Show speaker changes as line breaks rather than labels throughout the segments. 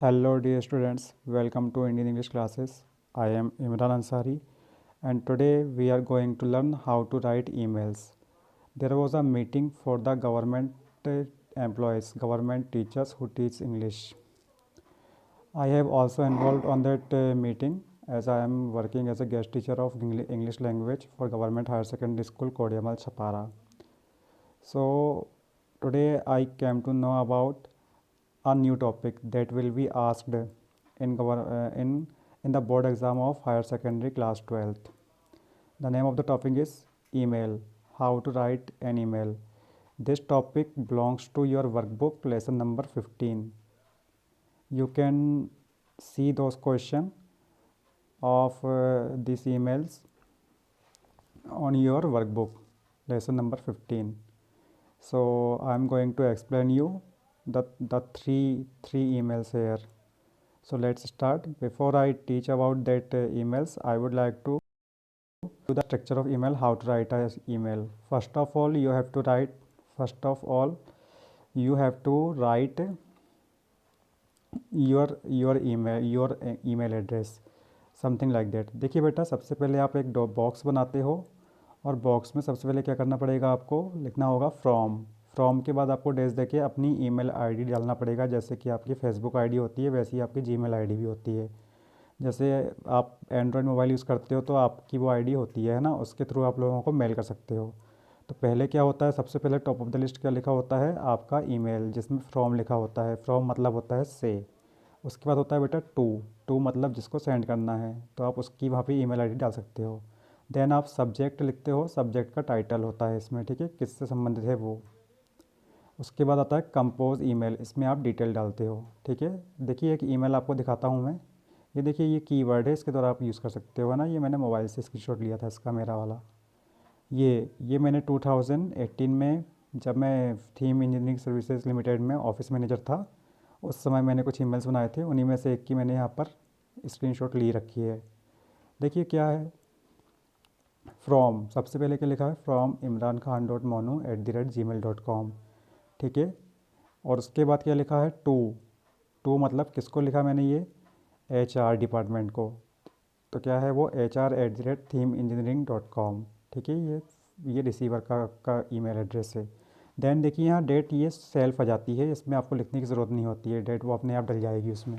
Hello dear students, welcome to Indian English classes. I am Imran Ansari and today we are going to learn how to write emails. There was a meeting for the government employees, government teachers who teach English. I have also involved on that meeting as I am working as a guest teacher of English language for Government Higher Secondary School Kodiamal Chapara. So today I came to know about a new topic that will be asked in the board exam of higher secondary class 12th. The name of the topic is email. How to write an email. This topic belongs to your workbook lesson number 15. You can see those questions of these emails on your workbook lesson number 15. So I'm going to explain you the three emails here. So let's start. Before I teach about that emails, I would like to do the structure of email, how to write an email. First of all, you have to write your email address, something like that. देखिए बेटा, सबसे पहले आप एक box बनाते हो और box में सबसे पहले क्या करना पड़ेगा, आपको लिखना होगा फ्रॉम के बाद आपको डैश देके अपनी ईमेल आईडी डालना पड़ेगा. जैसे कि आपकी फेसबुक आईडी होती है वैसे ही आपकी जीमेल आईडी भी होती है. जैसे आप एंड्रॉयड मोबाइल यूज़ करते हो तो आपकी वो आईडी होती है ना, उसके थ्रू आप लोगों को मेल कर सकते हो. तो पहले क्या होता है, सबसे पहले टॉप ऑफ द लिस्ट क्या लिखा होता है, आपका ईमेल, जिसमें फ्रॉम लिखा होता है. फ्रॉम मतलब होता है से. उसके बाद होता है बेटा टू मतलब जिसको सेंड करना है, तो आप उसकी वहाँ पे ईमेल आईडी डाल सकते हो. देन आप सब्जेक्ट लिखते हो, सब्जेक्ट का टाइटल होता है इसमें, ठीक है, किससे संबंधित है वो. उसके बाद आता है कंपोज ईमेल, इसमें आप डिटेल डालते हो, ठीक है. देखिए एक ईमेल आपको दिखाता हूँ मैं. ये देखिए, ये कीवर्ड है, इसके द्वारा आप यूज़ कर सकते हो, है ना. ये मैंने मोबाइल से स्क्रीनशॉट लिया था इसका, मेरा वाला. ये मैंने 2018 में, जब मैं थीम इंजीनियरिंग सर्विसेज लिमिटेड में ऑफिस मैनेजर था, उस समय मैंने कुछ ईमेल्स बनाए थे. उन्हीं में से एक की मैंने यहाँ पर स्क्रीनशॉट ली रखी है. देखिए क्या है, फ्रॉम, सबसे पहले क्या लिखा है, फ्रॉम imran.khan.monu@gmail.com, ठीक है. और उसके बाद क्या लिखा है, टू मतलब किसको लिखा मैंने, ये HR डिपार्टमेंट को. तो क्या है वो, HR@theme-engineering.com, ठीक है. ये रिसीवर का ईमेल एड्रेस है. देन देखिए यहाँ डेट, ये सेल्फ आ जाती है, इसमें आपको लिखने की ज़रूरत नहीं होती है, डेट वो अपने आप डल जाएगी उसमें.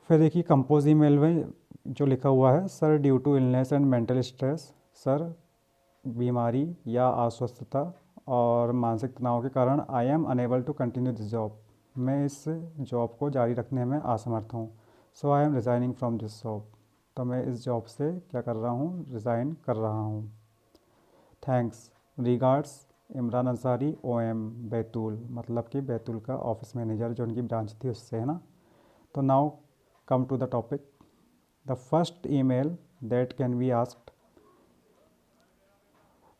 फिर देखिए कंपोज ईमेल में जो लिखा हुआ है, sir due to illness and mental stress, sir बीमारी या अस्वस्थता और मानसिक तनाव के कारण I am unable to continue this job, मैं इस जॉब को जारी रखने में असमर्थ हूँ. So I am resigning from this job, तो मैं इस जॉब से क्या कर रहा हूँ, रिज़ाइन कर रहा हूँ. Thanks, regards Imran Ansari OM Betul, मतलब कि बैतूल का ऑफिस मैनेजर जो उनकी ब्रांच थी उससे, है ना. तो now come to the topic. The first email that can be asked,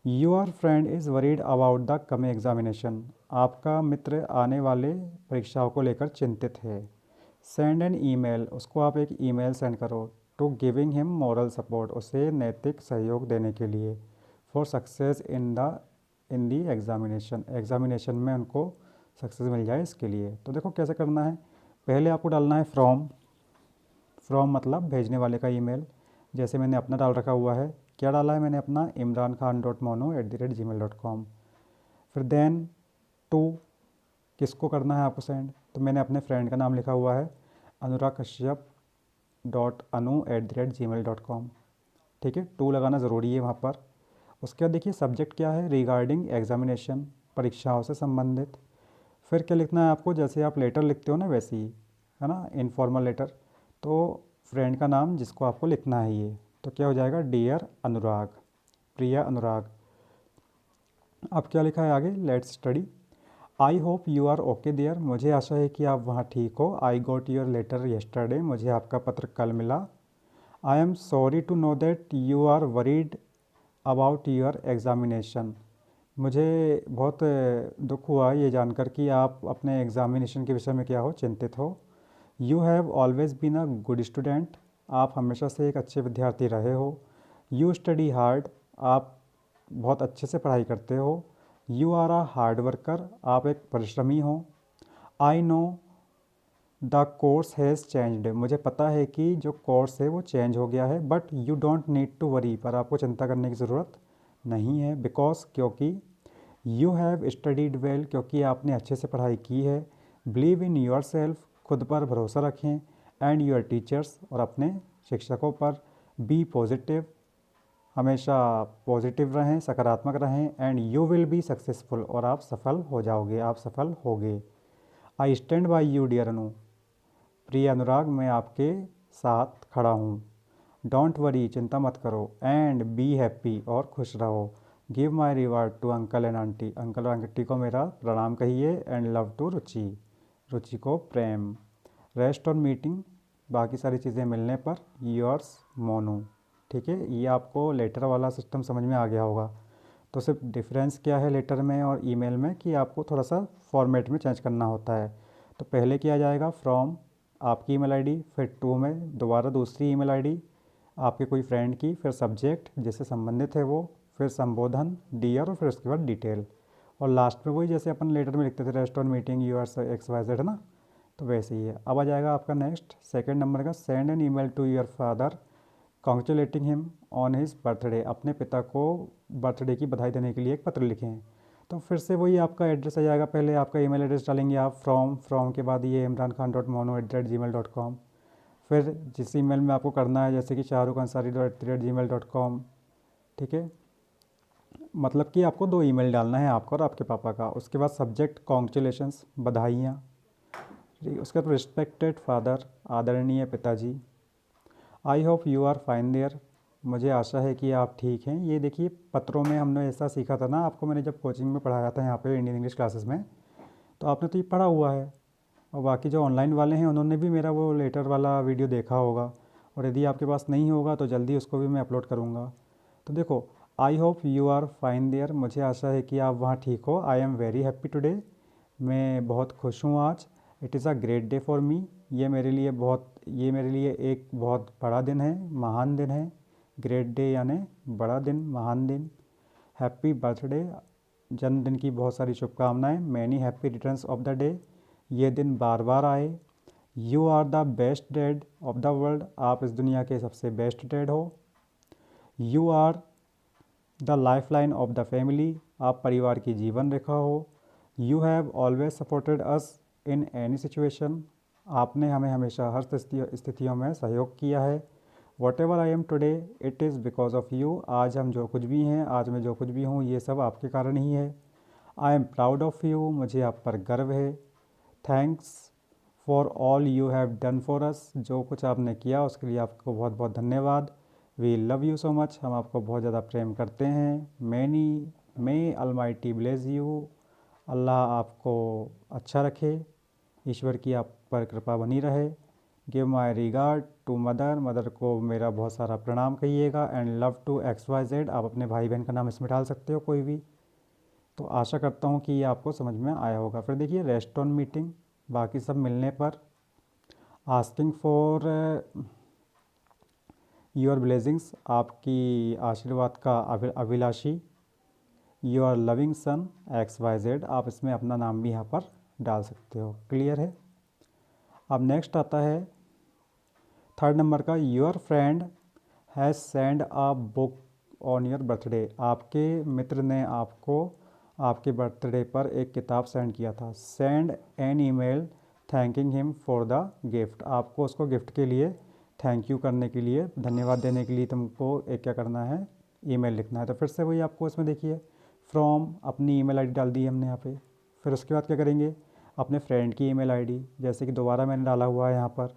your friend is worried about the coming examination, आपका मित्र आने वाले परीक्षाओं को लेकर चिंतित है. सेंड एन ईमेल, उसको आप एक ईमेल सेंड करो. To giving him moral support, उसे नैतिक सहयोग देने के लिए. For success in the examination, examination में उनको सक्सेस मिल जाए इसके लिए. तो देखो कैसे करना है, पहले आपको डालना है फ्रॉम मतलब भेजने वाले का ईमेल. जैसे मैंने अपना डाल रखा हुआ है, क्या डाला है मैंने अपना, imrankhan.monu@gmail.com. फिर देन टू, किसको करना है आपको सेंड, तो मैंने अपने फ्रेंड का नाम लिखा हुआ है, anurag.kashyap.anu@gmail.com, ठीक है. टू लगाना ज़रूरी है वहाँ पर. उसके बाद देखिए सब्जेक्ट क्या है, रिगार्डिंग एग्जामिनेशन, परीक्षाओं से संबंधित. फिर क्या लिखना है आपको, जैसे आप लेटर लिखते हो ना वैसे ही, है ना, इनफॉर्मल लेटर. तो फ्रेंड का नाम जिसको आपको लिखना है ये, तो क्या हो जाएगा, डियर अनुराग, प्रिया अनुराग. अब क्या लिखा है आगे, let's study. I hope you are okay there, मुझे आशा है कि आप वहाँ ठीक हो. I got your letter yesterday, मुझे आपका पत्र कल मिला. I am sorry to know that you are worried about your examination, मुझे बहुत दुख हुआ ये जानकर कि आप अपने एग्ज़ामिनेशन के विषय में क्या हो, चिंतित हो. You have always been a good student, आप हमेशा से एक अच्छे विद्यार्थी रहे हो. यू स्टडी हार्ड, आप बहुत अच्छे से पढ़ाई करते हो. You are a hard worker, आप एक परिश्रमी हो. I know the course has changed, मुझे पता है कि जो कोर्स है वो चेंज हो गया है, but you don't need to worry, पर आपको चिंता करने की ज़रूरत नहीं है, बिकॉज क्योंकि यू हैव स्टडीड वेल, क्योंकि आपने अच्छे से पढ़ाई की है, बिलीव इन योर सेल्फ, खुद पर भरोसा रखें, एंड योर टीचर्स, और अपने शिक्षकों पर, बी पॉजिटिव, हमेशा पॉजिटिव रहें, सकारात्मक रहें, and you will be successful, और आप सफल हो जाओगे, आप सफल होगे। I stand by you dear Anu, प्रिय अनुराग मैं आपके साथ खड़ा हूँ। डोंट वरी, चिंता मत करो, एंड बी हैप्पी, और खुश रहो। Give my reward to uncle and aunty, uncle और आंटी को मेरा प्रणाम कहिए, and love to Ruchi, Ruchi को प्रेम। रेस्ट ऑन मीटिंग, बाकी सारी चीज़ें मिलने पर, योर्स मोनू। ठीक है, ये आपको लेटर वाला सिस्टम समझ में आ गया होगा। तो सिर्फ डिफरेंस क्या है लेटर में और ईमेल में, कि आपको थोड़ा सा फॉर्मेट में चेंज करना होता है। तो पहले किया जाएगा फ्रॉम आपकी ईमेल आईडी, फिर टू में दोबारा दूसरी ईमेल आईडी आपके कोई फ्रेंड की, फिर सब्जेक्ट जिससे संबंधित है वो, फिर संबोधन डियर, और फिर उसके बाद डिटेल, और लास्ट में वही जैसे अपन लेटर में लिखते थे, restaurant meeting you are X Y Z, है ना। तो वैसे ही है। अब आ जाएगा आपका नेक्स्ट सेकंड नंबर का, send an email to your father congratulating him on his birthday, अपने पिता को बर्थडे की बधाई देने के लिए एक पत्र लिखें। तो फिर से वही आपका एड्रेस आ जाएगा, पहले आपका ईमेल एड्रेस डालेंगे आप, फ्रॉम के बाद ये imran.mono@gmail.com, फिर जिस ईमेल में आपको करना है, जैसे कि shahrukhansari@gmail.com। ठीक है, मतलब कि आपको दो ईमेल डालना है, आपका और आपके पापा का। उसके बाद सब्जेक्ट कॉन्ग्रेचुलेशंस, बधाइयाँ। ठीक है, उसके बाद रिस्पेक्टेड फादर, आदरणीय पिताजी। I hope you are fine there, मुझे आशा है कि आप ठीक हैं। ये देखिए पत्रों में हमने ऐसा सीखा था ना, आपको मैंने जब कोचिंग में पढ़ाया था यहाँ पे इंडियन इंग्लिश क्लासेस में, तो आपने तो ये पढ़ा हुआ है, और बाकी जो ऑनलाइन वाले हैं उन्होंने भी मेरा वो लेटर वाला वीडियो देखा होगा, और यदि आपके पास नहीं होगा तो जल्दी उसको भी मैं अपलोड करूँगा। तो देखो, I hope you are fine there, मुझे आशा है कि आप वहाँ ठीक हो। I am very happy today, मैं बहुत खुश हूँ आज। It is a great day for me, ये मेरे लिए एक बहुत बड़ा दिन है, महान दिन है। ग्रेट डे यानी बड़ा दिन, महान दिन। हैप्पी बर्थडे, जन्मदिन की बहुत सारी शुभकामनाएं। Many happy returns of the day, ये दिन बार बार आए। You are the best dad of the world, आप इस दुनिया के सबसे बेस्ट डैड हो। You are the life line of the family, आप परिवार की जीवन रेखा हो। You have always supported us in any situation, आपने हमें हमेशा हर स्थितियों में सहयोग किया है। Whatever I am today it is because of you, आज हम जो कुछ भी हैं, आज मैं जो कुछ भी हूँ, ये सब आपके कारण ही है। I am proud of you, मुझे आप पर गर्व है। Thanks for all you have done for us, जो कुछ आपने किया उसके लिए आपको बहुत बहुत धन्यवाद। We love you so much, हम आपको बहुत ज़्यादा प्रेम करते हैं। May almighty bless you, Allah आपको अच्छा रखे, ईश्वर की आप पर कृपा बनी रहे। Give my regard to mother, mother को मेरा बहुत सारा प्रणाम कहिएगा। And love to X Y Z, आप अपने भाई बहन का नाम इसमें डाल सकते हो कोई भी। तो आशा करता हूँ कि ये आपको समझ में आया होगा। फिर देखिए रेस्ट ऑन मीटिंग, बाकी सब मिलने पर। आस्किंग फॉर योर ब्लेसिंग्स, आपकी आशीर्वाद का अभिलाषी। Your loving son X Y Z, आप इसमें अपना नाम भी यहाँ पर डाल सकते हो। क्लियर है। अब नेक्स्ट आता है थर्ड नंबर का, your friend has send a book on your birthday, आपके मित्र ने आपको आपके बर्थडे पर एक किताब सेंड किया था। Send an email thanking him for the gift, आपको उसको गिफ्ट के लिए थैंक यू करने के लिए, धन्यवाद देने के लिए तुमको एक क्या करना है, ईमेल लिखना है। तो फिर से वही आपको इसमें देखिए, फ्रॉम अपनी ईमेल आईडी डाल दी हमने यहाँ पे। फिर उसके बाद क्या करेंगे, अपने फ्रेंड की ईमेल आईडी, जैसे कि दोबारा मैंने डाला हुआ है यहाँ पर।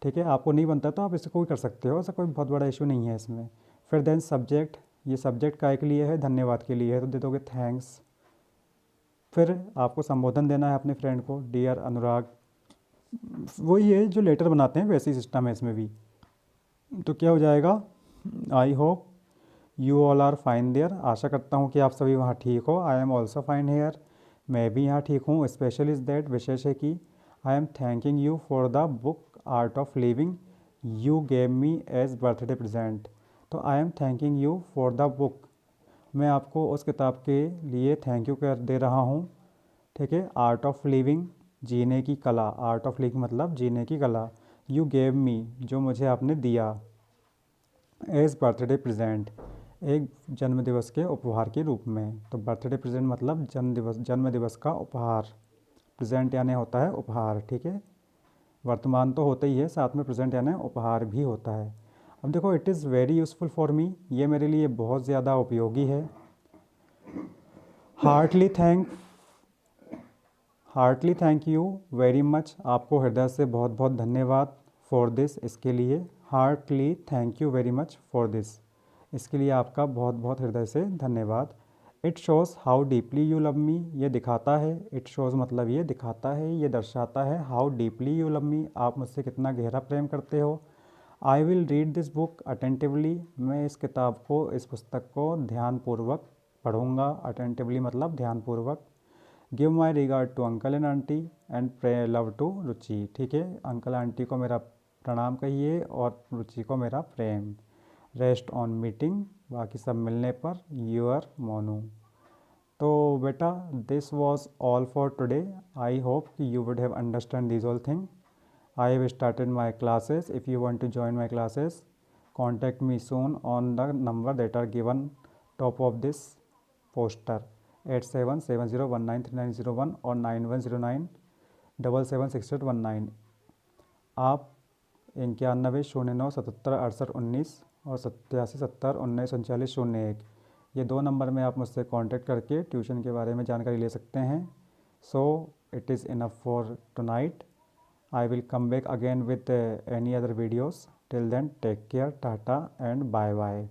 ठीक है, आपको नहीं बनता तो आप इसे कोई कर सकते हो, ऐसा कोई बहुत बड़ा इशू नहीं है इसमें। फिर देन सब्जेक्ट, ये सब्जेक्ट काय के लिए है, धन्यवाद के लिए है, तो दे दोगे थैंक्स। फिर आपको संबोधन देना है अपने फ्रेंड को, डियर अनुराग। वही है जो लेटर बनाते हैं वैसे ही सिस्टम है इसमें भी। तो क्या हो जाएगा, I hope you all are fine there, आशा करता हूँ कि आप सभी वहाँ ठीक हो। I am also fine here, मैं भी यहाँ ठीक हूँ। स्पेशल इज़ दैट, विशेष है कि I am thanking you for the book art of living you gave me as birthday present. तो I am thanking you for the book, मैं आपको उस किताब के लिए थैंक यू कर दे रहा हूँ। ठीक है, आर्ट ऑफ लिविंग, जीने की कला, आर्ट ऑफ लिविंग मतलब जीने की कला। यू गेव मी, जो मुझे आपने दिया। एज बर्थडे प्रेजेंट, एक जन्मदिवस के उपहार के रूप में। तो बर्थडे प्रेजेंट मतलब जन्मदिवस का उपहार। प्रेजेंट यानी होता है उपहार, ठीक है। वर्तमान तो होता ही है, साथ में प्रेजेंट यानी उपहार भी होता है। अब देखो, it is very useful for me, ये मेरे लिए बहुत ज़्यादा उपयोगी है। Heartly thank you very much, आपको हृदय से बहुत बहुत धन्यवाद। फॉर दिस, इसके लिए। Heartly thank you very much for this, इसके लिए आपका बहुत बहुत हृदय से धन्यवाद। It shows how deeply you love me, ये दिखाता है। इट शोज़ मतलब ये दिखाता है, ये दर्शाता है। हाउ डीपली यू लव मी, आप मुझसे कितना गहरा प्रेम करते हो। I will read this book attentively, मैं इस किताब को, इस पुस्तक को ध्यानपूर्वक पढ़ूंगा। अटेंटिवली मतलब ध्यानपूर्वक। Give my regard to uncle and aunty and pray love to Ruchi, ठीक है। अंकल आंटी को मेरा प्रणाम कहिए और रुचि को मेरा प्रेम। रेस्ट ऑन मीटिंग, बाकी सब मिलने पर। यूर मोनू। तो बेटा, this was all for today. I hope you would have understand this all thing. I have started my classes. If you want to join my classes, contact me soon on the number that are given top of this poster, 8770193901 or 9109776719। आप 9109776819 और 8770193901, ये दो number में आप मुझसे contact करके tuition के बारे में जानकारी ले सकते हैं। So it is enough for tonight. I will come back again with any other videos. Till then, take care, tata and bye bye.